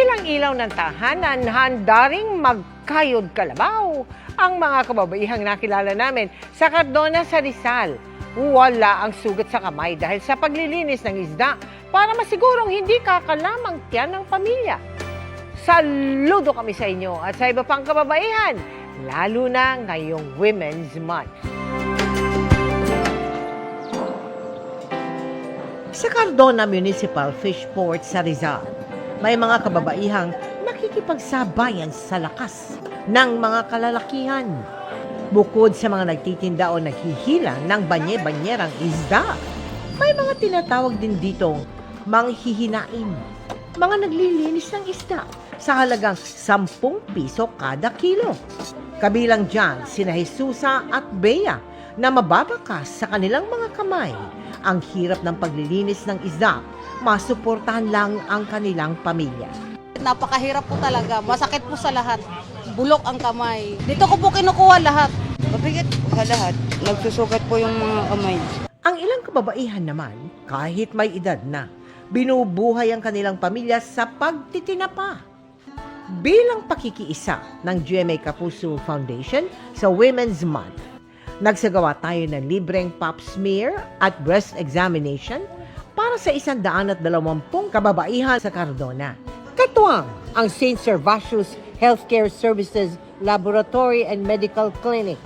Silang ilaw ng tahanan, handa ring magkayod kalabaw. Ang mga kababaihang nakilala namin sa Cardona sa Rizal. Wala ang sugat sa kamay dahil sa paglilinis ng isda para masigurong hindi kakalamang tiyan ng pamilya. Saludo kami sa inyo at sa iba pang kababaihan, lalo na ngayong Women's Month. Sa Cardona Municipal Fish Port sa Rizal, may mga kababaihang nakikipagsabayan sa lakas ng mga kalalakihan. Bukod sa mga nagtitinda o naghihilang ng banye-banyerang isda, may mga tinatawag din ditong manghihinain, mga naglilinis ng isda sa halagang 10 piso kada kilo. Kabilang dyan sina Jesusa at Bea na mababakas sa kanilang mga kamay. Ang hirap ng paglilinis ng isda, masuportahan lang ang kanilang pamilya. Napakahirap po talaga. Masakit po sa lahat. Bulok ang kamay. Dito ko po kinukuha lahat. Mabigat po sa lahat. Nagsusugat po yung mga kamay. Ang ilang kababaihan naman, kahit may edad na, binubuhay ang kanilang pamilya sa pagtitinapa. Bilang pakikiisa ng GMA Kapuso Foundation sa Women's Month, nagsagawa tayo ng libreng pap smear at breast examination para sa 120 kababaihan sa Cardona. Katuwang ang St. Servatius Healthcare Services Laboratory and Medical Clinic.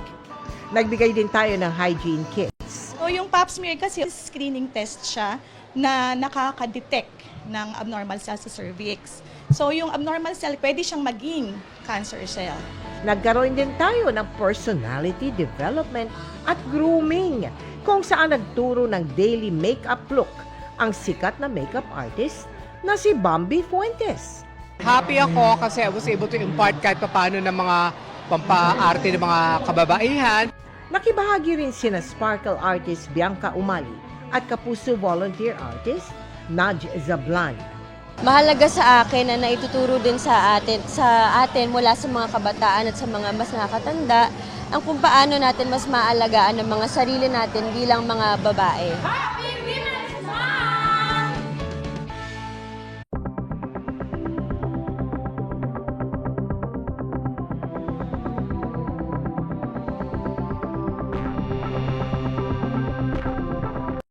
Nagbigay din tayo ng hygiene kits. So yung pap smear kasi screening test siya na nakaka-detect ng abnormal cell sa cervix. So yung abnormal cell, pwede siyang maging cancer cell. Nagkaroon din tayo ng personality development at grooming, kung saan nagturo ng daily makeup look ang sikat na makeup artist na si Bambi Fuentes. Happy ako kasi I was able to impart kahit paano ng mga pampaarte ng mga kababaihan. Nakibahagi rin sina sparkle artist Bianca Umali at Kapuso volunteer artist Naj Zablan. Mahalaga sa akin na naituturo din sa atin mula sa mga kabataan at sa mga mas nakakatanda ang kung paano natin mas maalagaan ang mga sarili natin bilang mga babae.